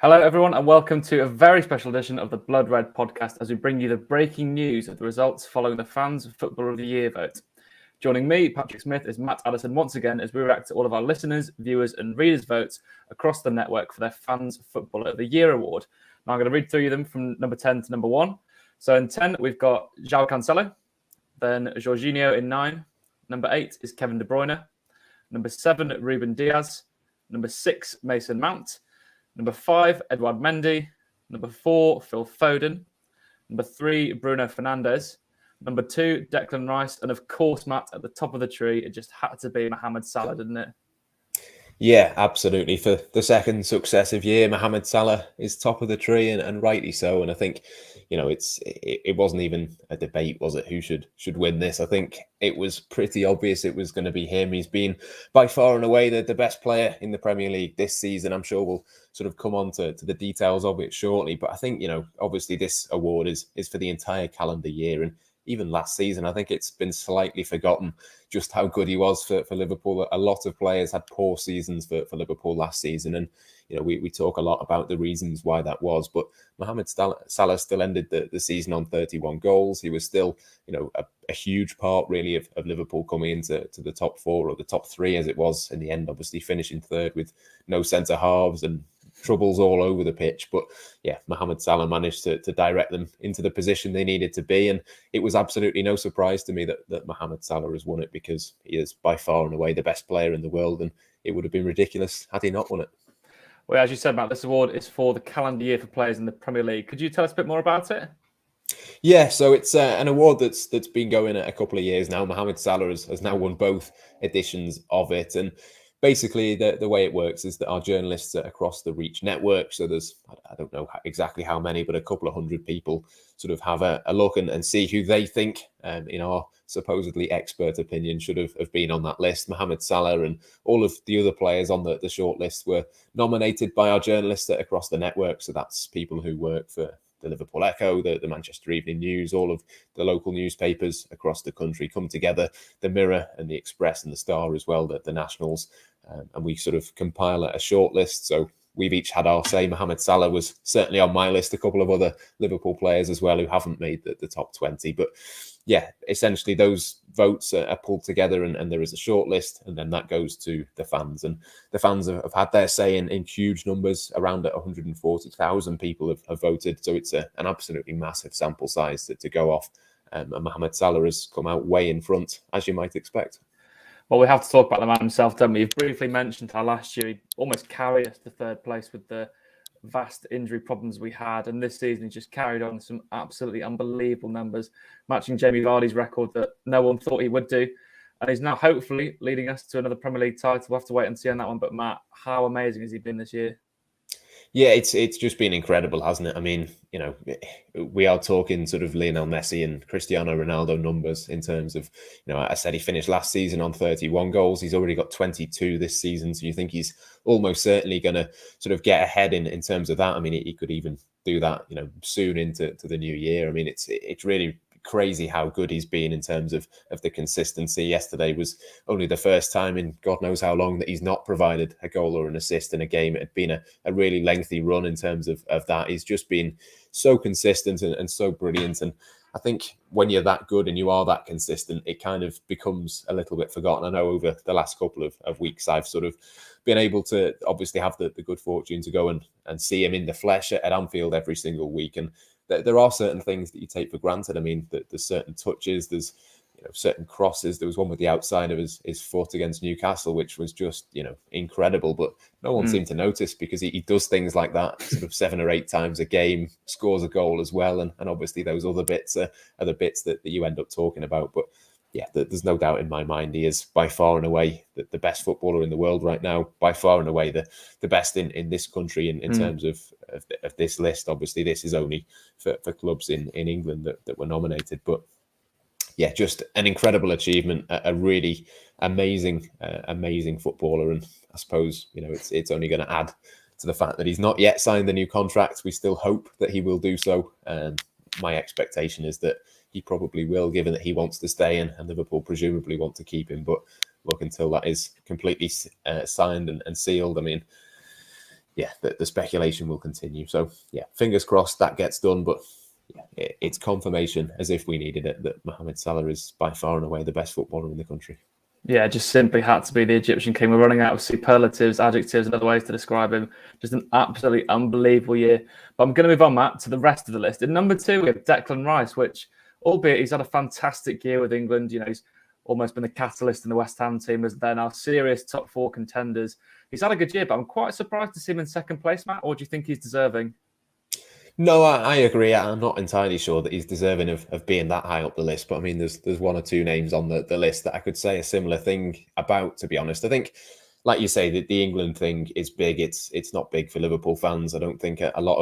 Hello, everyone, and welcome to a very special edition of the Blood Red podcast as we bring you the breaking news of the results following the Fans Footballer of the Year vote. Joining me, Patrick Smith, is Matt Addison once again as we react to all of our listeners, viewers, and readers' votes across the network for their Fans Footballer of the Year award. Now, I'm going to read through them from number 10 to number 1. So in 10, we've got João Cancelo, then Jorginho in 9. Number 8 is Kevin De Bruyne. Number 7, Ruben Diaz. Number 6, Mason Mount. Number 5, Edouard Mendy. Number 4, Phil Foden. Number 3, Bruno Fernandes. Number 2, Declan Rice. And of course, Matt, at the top of the tree, it just had to be Mohamed Salah, didn't it? Yeah, absolutely. For the second successive year, Mohamed Salah is top of the tree, and rightly so. And I think, it wasn't even a debate, was it? Who should win this? I think it was pretty obvious it was going to be him. He's been by far and away the best player in the Premier League this season. I'm sure we'll sort of come on to the details of it shortly. But I think, obviously this award is for the entire calendar year. And even last season, I think it's been slightly forgotten just how good he was for Liverpool. A lot of players had poor seasons for Liverpool last season. And, we talk a lot about the reasons why that was. But Mohamed Salah still ended the season on 31 goals. He was still, a huge part, really, of Liverpool coming into the top 4 or the top 3 as it was in the end, obviously finishing third with no centre-halves and troubles all over the pitch. But yeah, Mohamed Salah managed to direct them into the position they needed to be. And it was absolutely no surprise to me that Mohamed Salah has won it, because he is by far and away the best player in the world. And it would have been ridiculous had he not won it. Well, as you said, Matt, this award is for the calendar year for players in the Premier League. Could you tell us a bit more about it? Yeah, so it's an award that's been going a couple of years now. Mohamed Salah has now won both editions of it. And basically, the way it works is that our journalists across the Reach network, so there's, I don't know exactly how many, but a couple of hundred people sort of have a look and see who they think, in our supposedly expert opinion, should have been on that list. Mohamed Salah and all of the other players on the short list were nominated by our journalists across the network. So that's people who work for the Liverpool Echo, the Manchester Evening News, all of the local newspapers across the country come together, the Mirror and the Express and the Star as well, the nationals, and we sort of compile a short list. So we've each had our say. Mohamed Salah was certainly on my list, a couple of other Liverpool players as well who haven't made the top 20. But yeah, essentially those votes are pulled together and there is a short list, and then that goes to the fans. And the fans have had their say in huge numbers. Around 140,000 people have voted. So it's an absolutely massive sample size to go off. And Mohamed Salah has come out way in front, as you might expect. Well, we have to talk about the man himself, don't we? You've briefly mentioned how last year he almost carried us to third place with the vast injury problems we had. And this season, he just carried on some absolutely unbelievable numbers, matching Jamie Vardy's record that no one thought he would do. And he's now hopefully leading us to another Premier League title. We'll have to wait and see on that one. But Matt, how amazing has he been this year? Yeah, it's just been incredible, hasn't it? I mean, we are talking sort of Lionel Messi and Cristiano Ronaldo numbers in terms of, I said he finished last season on 31 goals. He's already got 22 this season. So you think he's almost certainly going to sort of get ahead in terms of that. I mean, he could even do that, soon into the new year. I mean, it's really crazy how good he's been in terms of the consistency. Yesterday was only the first time in God knows how long that he's not provided a goal or an assist in a game. It had been a really lengthy run in terms of that. He's just been so consistent and so brilliant. And I think when you're that good and you are that consistent, it kind of becomes a little bit forgotten. I know over the last couple of weeks, I've sort of been able to obviously have the good fortune to go and see him in the flesh at Anfield every single week. And there are certain things that you take for granted. I mean, there's certain touches, there's certain crosses. There was one with the outside of his foot against Newcastle, which was just, incredible. But no one seemed to notice because he does things like that sort of 7 or 8 times a game, scores a goal as well. And obviously those other bits are the bits that you end up talking about. But yeah, there's no doubt in my mind he is by far and away the best footballer in the world right now, by far and away the best in this country in terms of this list. Obviously, this is only for clubs in England that were nominated. But yeah, just an incredible achievement, a really amazing footballer. And I suppose, it's only going to add to the fact that he's not yet signed the new contract. We still hope that he will do so. My expectation is that he probably will, given that he wants to stay and Liverpool presumably want to keep him. But look, until that is completely signed and sealed, I mean, yeah, the speculation will continue. So yeah, fingers crossed that gets done. But yeah, it's confirmation, as if we needed it, that Mohamed Salah is by far and away the best footballer in the country. Yeah, just simply had to be the Egyptian king. We're running out of superlatives, adjectives, and other ways to describe him. Just an absolutely unbelievable year. But I'm going to move on, Matt, to the rest of the list. In number 2, we have Declan Rice, which, albeit he's had a fantastic year with England, he's almost been the catalyst in the West Ham team as they're now serious top 4 contenders. He's had a good year, but I'm quite surprised to see him in second place, Matt. Or do you think he's deserving? No, I agree. I'm not entirely sure that he's deserving of being that high up the list. But I mean, there's one or two names on the list that I could say a similar thing about, to be honest. I think, like you say, that the England thing is big. It's not big for Liverpool fans. I don't think a lot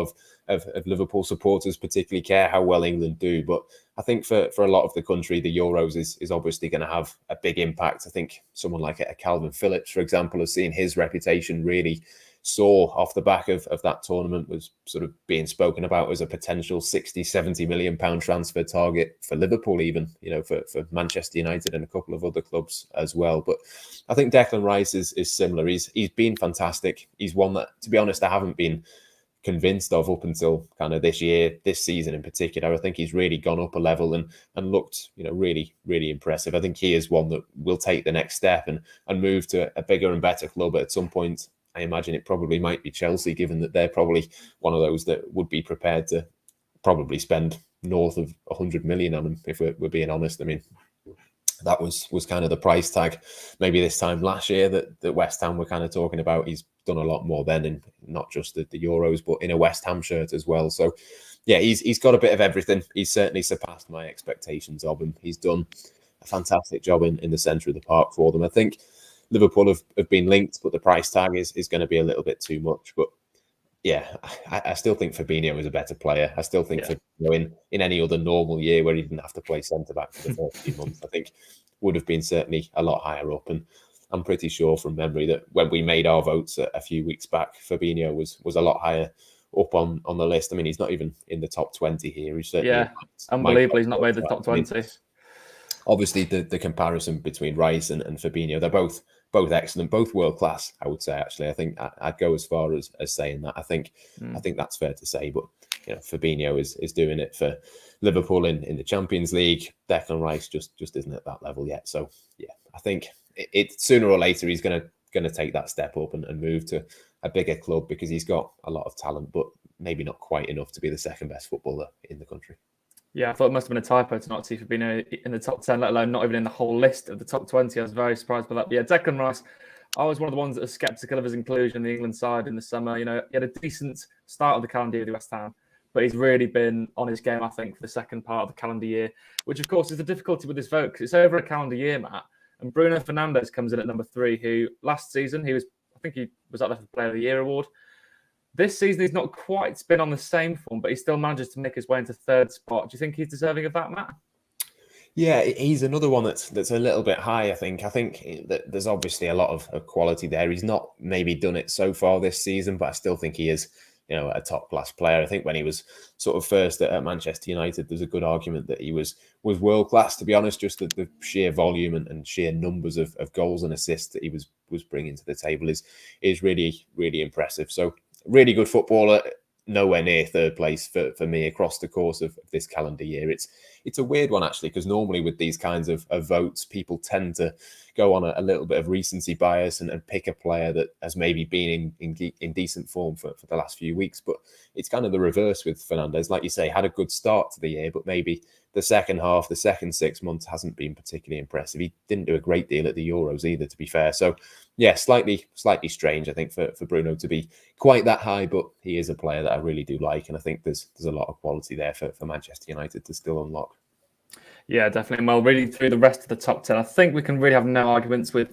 of Liverpool supporters particularly care how well England do. But I think for a lot of the country, the Euros is obviously going to have a big impact. I think someone like a Calvin Phillips, for example, has seen his reputation really soar off the back of that tournament, was sort of being spoken about as a potential 60-70 million pound transfer target for Liverpool, even, for Manchester United and a couple of other clubs as well. But I think Declan Rice is similar. He's been fantastic. He's one that, to be honest, I haven't been convinced of up until kind of this season in particular. I think he's really gone up a level and looked, really, really impressive. I think he is one that will take the next step and move to a bigger and better club at some point. I imagine it probably might be Chelsea, given that they're probably one of those that would be prepared to probably spend north of 100 million on him, if we're being honest. I mean, that was kind of the price tag maybe this time last year that West Ham were kind of talking about. He's done a lot more then, and not just the Euros, but in a West Ham shirt as well. So yeah, he's got a bit of everything. He's certainly surpassed my expectations of him. He's done a fantastic job in the centre of the park for them. I think Liverpool have been linked, but the price tag is going to be a little bit too much. But yeah, I still think Fabinho is a better player. I still think Fabinho in any other normal year where he didn't have to play centre-back for the first few months, I think would have been certainly a lot higher up. And I'm pretty sure from memory that when we made our votes a few weeks back, Fabinho was a lot higher up on the list. I mean, he's not even in the top 20 here. He's certainly unbelievable. He's not made the top 20. Obviously, the comparison between Rice and Fabinho, they're both excellent, both world class. I would say, actually, I think I'd go as far as saying that. I think that's fair to say. But Fabinho is doing it for Liverpool in the Champions League. Declan Rice just isn't at that level yet. So yeah, I think it sooner or later he's going to take that step up and move to a bigger club, because he's got a lot of talent, but maybe not quite enough to be the second best footballer in the country. Yeah, I thought it must have been a typo to not see Fabinho in the top 10, let alone not even in the whole list of the top 20. I was very surprised by that. But yeah, Declan Rice, I was one of the ones that was sceptical of his inclusion in the England side in the summer. He had a decent start of the calendar year with West Ham, but he's really been on his game, I think, for the second part of the calendar year, which, of course, is the difficulty with this vote, because it's over a calendar year, Matt. And Bruno Fernandes comes in at number 3, who last season, he was up there for the Player of the Year award. This season, he's not quite been on the same form, but he still manages to make his way into third spot. Do you think he's deserving of that, Matt? Yeah, he's another one that's a little bit high, I think. I think that there's obviously a lot of quality there. He's not maybe done it so far this season, but I still think he is, a top-class player. I think when he was sort of first at Manchester United, there's a good argument that he was world-class, to be honest. Just the sheer volume and sheer numbers of goals and assists that he was bringing to the table is really, really impressive. So really good footballer, nowhere near third place for me across the course of this calendar year. It's a weird one, actually, because normally with these kinds of votes, people tend to go on a little bit of recency bias and pick a player that has maybe been in decent form for the last few weeks. But it's kind of the reverse with Fernandes. Like you say, had a good start to the year, but maybe the second half, the second 6 months hasn't been particularly impressive. He didn't do a great deal at the Euros either, to be fair. So yeah, slightly strange, I think, for Bruno to be quite that high, but he is a player that I really do like. And I think there's a lot of quality there for Manchester United to still unlock. Yeah, definitely. Well, reading through the rest of the top 10, I think we can really have no arguments with,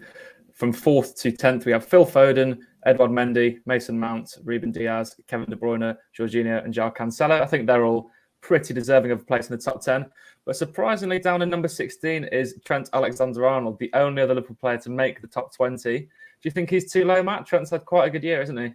from 4th to 10th, we have Phil Foden, Edouard Mendy, Mason Mount, Ruben Diaz, Kevin De Bruyne, Jorginho and João Cancelo. I think they're all pretty deserving of a place in the top 10. But surprisingly, down in number 16 is Trent Alexander-Arnold, the only other Liverpool player to make the top 20. Do you think he's too low, Matt? Trent's had quite a good year, isn't he?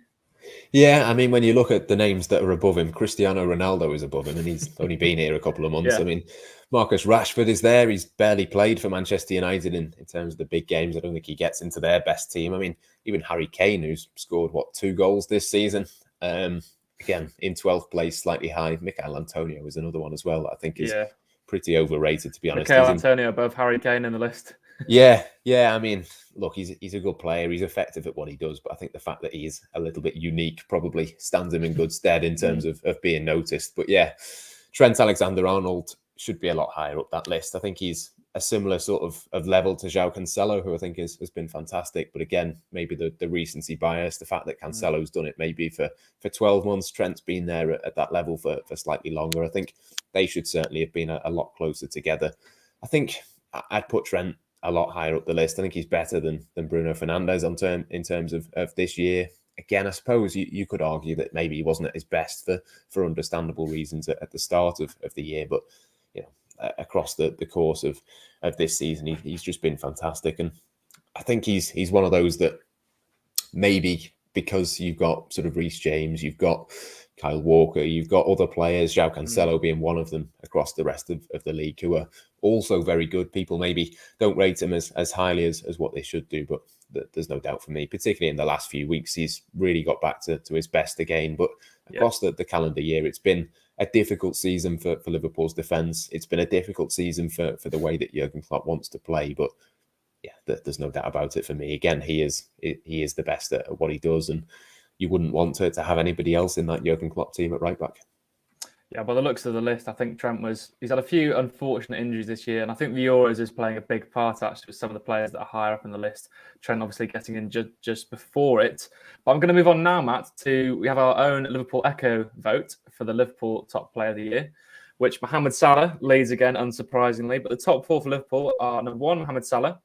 Yeah, I mean, when you look at the names that are above him, Cristiano Ronaldo is above him, and he's only been here a couple of months. Yeah. I mean, Marcus Rashford is there. He's barely played for Manchester United in terms of the big games. I don't think he gets into their best team. I mean, even Harry Kane, who's scored, 2 goals this season. Again, in 12th place, slightly high. Michail Antonio is another one as well that I think is pretty overrated, to be honest. Michail Antonio above Harry Kane in the list. Yeah. I mean, look, he's a good player. He's effective at what he does, but I think the fact that he is a little bit unique probably stands him in good stead in terms of being noticed. But yeah, Trent Alexander-Arnold should be a lot higher up that list. I think he's a similar sort of level to João Cancelo, who I think has been fantastic. But again, maybe the recency bias, the fact that Cancelo's done it maybe for 12 months, Trent's been there at that level for slightly longer. I think they should certainly have been a lot closer together. I think I'd put Trent a lot higher up the list. I think he's better than Bruno Fernandes in terms of this year. Again, I suppose you could argue that maybe he wasn't at his best for understandable reasons at the start of the year, but you know, across the course of this season, he's just been fantastic. And I think he's one of those that maybe because you've got sort of Reece James, you've got Kyle Walker, you've got other players, João Cancelo being one of them across the rest of the league, who are also very good. People maybe don't rate him as highly as what they should do, but there's no doubt for me, particularly in the last few weeks, he's really got back to his best again. But across the calendar year, it's been a difficult season for Liverpool's defence. It's been a difficult season for the way that Jurgen Klopp wants to play, but yeah, there's no doubt about it for me. Again, he is the best at what he does, and you wouldn't want to have anybody else in that Jurgen Klopp team at right back. Yeah, by the looks of the list, I think Trent he's had a few unfortunate injuries this year, and I think the Euros is playing a big part actually with some of the players that are higher up in the list. Trent obviously getting in just before it. But I'm going to move on now, Matt, we have our own Liverpool Echo vote for the Liverpool top player of the year, which Mohamed Salah leads again, unsurprisingly. But the top 4 for Liverpool are number 1, Mohamed Salah,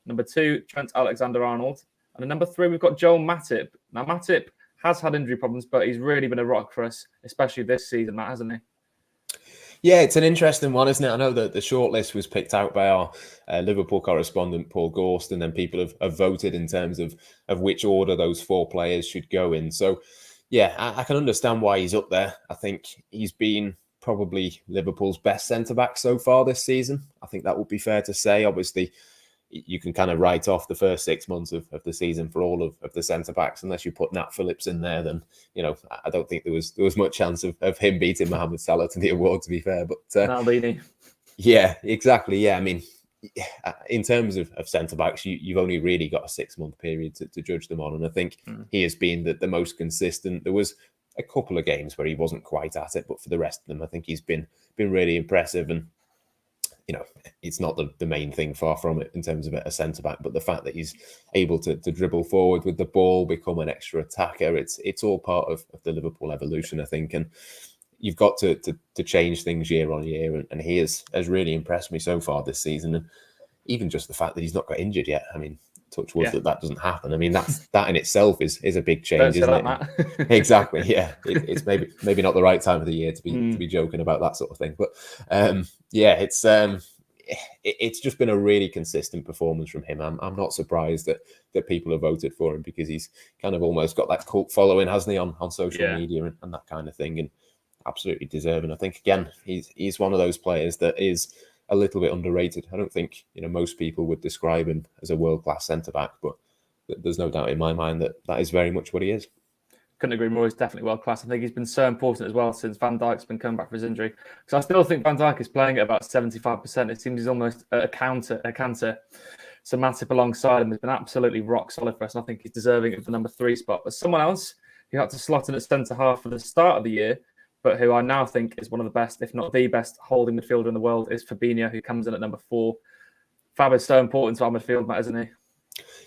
number 2, Trent Alexander-Arnold, and number 3, we've got Joel Matip. Now, Matip has had injury problems, but he's really been a rock for us, especially this season, Matt, hasn't he? Yeah, it's an interesting one, isn't it? I know that the shortlist was picked out by our Liverpool correspondent, Paul Gorst, and then people have voted in terms of which order those 4 players should go in. So, yeah, I can understand why he's up there. I think he's been probably Liverpool's best centre-back so far this season. I think that would be fair to say. Obviously, you can kind of write off the first 6 months of the season for all of the centre-backs. Unless you put Nat Phillips in there, then, you know, I don't think there was much chance of him beating Mohamed Salah to the award, to be fair. But Maldini. Yeah, exactly. Yeah, I mean, in terms of centre-backs, you've only really got a 6-month period to judge them on. And I think he has been the most consistent. There was a couple of games where he wasn't quite at it, but for the rest of them, I think he's been really impressive. And you know, it's not the main thing, far from it, in terms of a centre-back, but the fact that he's able to dribble forward with the ball, become an extra attacker, it's all part of the Liverpool evolution, I think. And you've got to change things year on year, and he has really impressed me so far this season. And even just the fact that he's not got injured yet, I mean, touch wood that doesn't happen. I mean, that in itself is a big change, isn't it? Matt. Exactly. Yeah, it's maybe not the right time of the year to be joking about that sort of thing, but yeah, it's just been a really consistent performance from him. I'm not surprised that people have voted for him, because he's kind of almost got that cult following, hasn't he, on social media and that kind of thing, and absolutely deserving. I think again he's one of those players that is a little bit underrated. I don't think most people would describe him as a world-class centre-back, but there's no doubt in my mind that is very much what he is. Couldn't agree more. He's definitely world-class. I think he's been so important as well since Van Dijk's been coming back from his injury. Because I still think Van Dijk is playing at about 75%. It seems he's almost a canter. So Matip alongside him has been absolutely rock solid for us. And I think he's deserving of the number 3 spot. But someone else who had to slot in at centre-half for the start of the year, but who I now think is one of the best, if not the best, holding midfielder in the world, is Fabinho, who comes in at number 4. Fab is so important to our midfield, Matt, isn't he?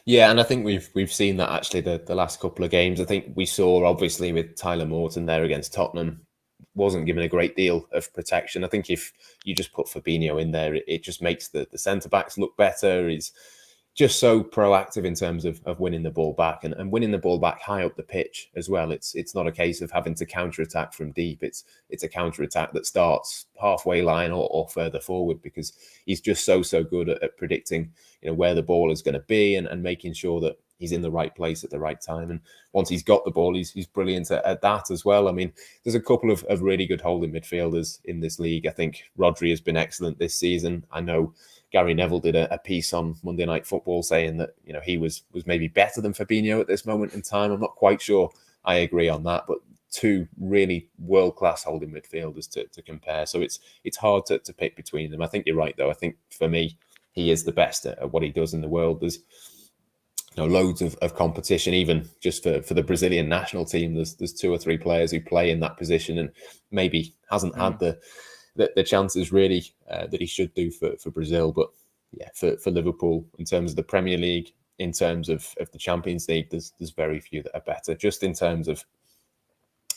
Yeah, and I think we've seen that actually the last couple of games. I think we saw, obviously, with Tyler Morton there against Tottenham, wasn't given a great deal of protection. I think if you just put Fabinho in there, it just makes the centre-backs look better. He's just so proactive in terms of winning the ball back and winning the ball back high up the pitch as well. It's not a case of having to counter-attack from deep. It's a counter-attack that starts halfway line or further forward, because he's just so good at predicting where the ball is going to be and making sure that he's in the right place at the right time. And once he's got the ball, he's brilliant at that as well. I mean, there's a couple of really good holding midfielders in this league. I think Rodri has been excellent this season. I know Gary Neville did a piece on Monday Night Football saying that, he was maybe better than Fabinho at this moment in time. I'm not quite sure I agree on that, but two really world-class holding midfielders to compare. So it's hard to pick between them. I think you're right, though. I think for me, he is the best at what he does in the world. There's loads of competition, even just for the Brazilian national team. There's 2 or 3 players who play in that position and maybe hasn't had the chances really that he should do for Brazil. But yeah, for Liverpool, in terms of the Premier League, in terms of the Champions League, there's very few that are better. Just in terms of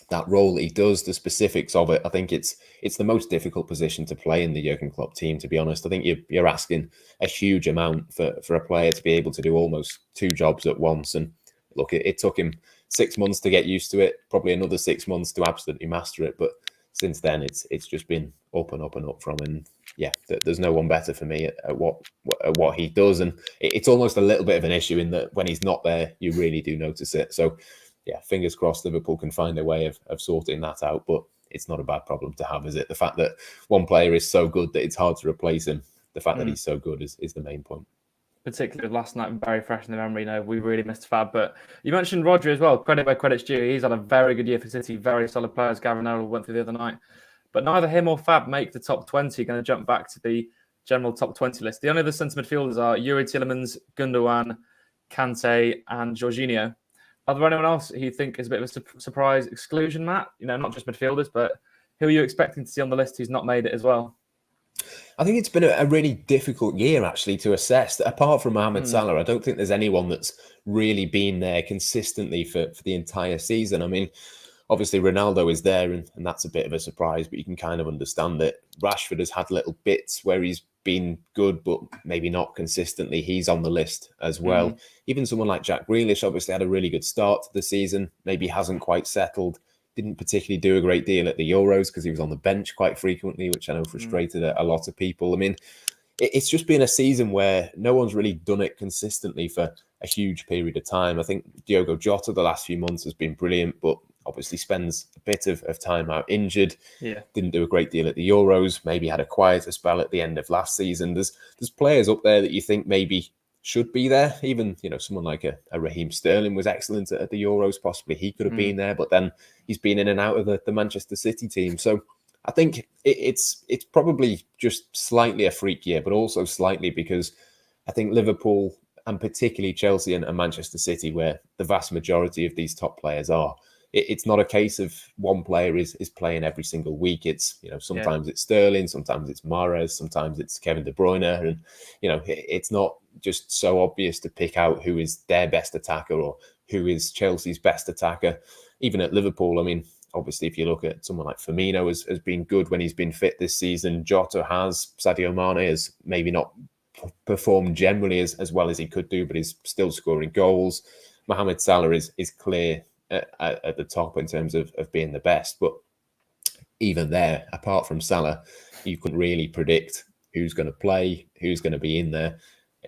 that role that he does, the specifics of it, I think it's the most difficult position to play in the Jurgen Klopp team, to be honest. I think you're asking a huge amount for a player to be able to do almost 2 jobs at once. And look, it took him 6 months to get used to it, probably another 6 months to absolutely master it. But since then, it's just been up and up and up from. And yeah, there's no one better for me at what he does. And it's almost a little bit of an issue in that when he's not there, you really do notice it. So yeah, fingers crossed Liverpool can find a way of sorting that out. But it's not a bad problem to have, is it? The fact that one player is so good that it's hard to replace him, the fact that he's so good is the main point. Particularly last night, very fresh in the memory. We really missed Fab. But you mentioned Rodri as well. Credit where credit's due. He's had a very good year for City. Very solid players. Gary Neville went through the other night. But neither him or Fab make the top 20. Going to jump back to the general top 20 list. The only other centre midfielders are Yuri Tielemans, Gundogan, Kante, and Jorginho. Are there anyone else who you think is a bit of a surprise exclusion, Matt? Not just midfielders, but who are you expecting to see on the list who's not made it as well? I think it's been a really difficult year, actually, to assess. Apart from Mohamed Salah, I don't think there's anyone that's really been there consistently for the entire season. I mean, obviously, Ronaldo is there, and that's a bit of a surprise, but you can kind of understand it. Rashford has had little bits where he's been good, but maybe not consistently. He's on the list as well. Even someone like Jack Grealish obviously had a really good start to the season, maybe hasn't quite settled, didn't particularly do a great deal at the Euros because he was on the bench quite frequently, which I know frustrated a lot of people. I mean, it's just been a season where no one's really done it consistently for a huge period of time. I think Diogo Jota the last few months has been brilliant, but obviously spends a bit of time out injured. Yeah. Didn't do a great deal at the Euros, maybe had a quieter spell at the end of last season. There's players up there that you think maybe should be there. Even, someone like a Raheem Sterling was excellent at the Euros. Possibly he could have been there, but then he's been in and out of the Manchester City team. So I think it's probably just slightly a freak year, but also slightly because I think Liverpool and particularly Chelsea and Manchester City, where the vast majority of these top players are, it's not a case of one player is playing every single week. It's, sometimes it's Sterling, sometimes it's Mahrez, sometimes it's Kevin De Bruyne. And, it's not just so obvious to pick out who is their best attacker or who is Chelsea's best attacker. Even at Liverpool, I mean, obviously, if you look at someone like Firmino has been good when he's been fit this season. Jota has. Sadio Mane has maybe not performed generally as well as he could do, but he's still scoring goals. Mohamed Salah is clear at the top in terms of being the best. But even there, apart from Salah, you couldn't really predict who's going to play, who's going to be in there.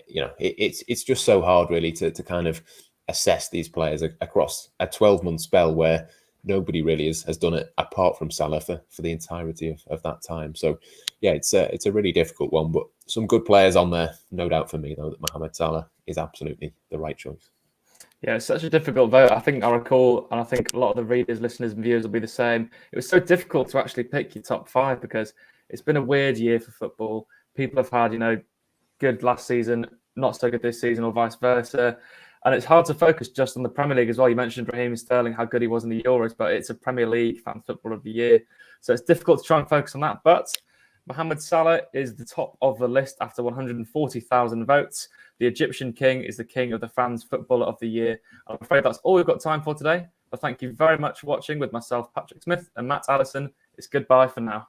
It's just so hard really to kind of assess these players across a 12-month spell where nobody really has done it apart from Salah for the entirety of that time. So yeah, it's a really difficult one, but some good players on there, no doubt for me though that Mohamed Salah is absolutely the right choice. Yeah, it's such a difficult vote. I think I recall, and I think a lot of the readers, listeners, and viewers will be the same. It was so difficult to actually pick your top 5 because it's been a weird year for football. People have had, good last season, not so good this season, or vice versa. And it's hard to focus just on the Premier League as well. You mentioned Raheem Sterling, how good he was in the Euros, but it's a Premier League fan football of the year. So it's difficult to try and focus on that. But Mohamed Salah is the top of the list after 140,000 votes. The Egyptian king is the king of the fans' footballer of the year. I'm afraid that's all we've got time for today. But thank you very much for watching with myself, Patrick Smith, and Matt Addison. It's goodbye for now.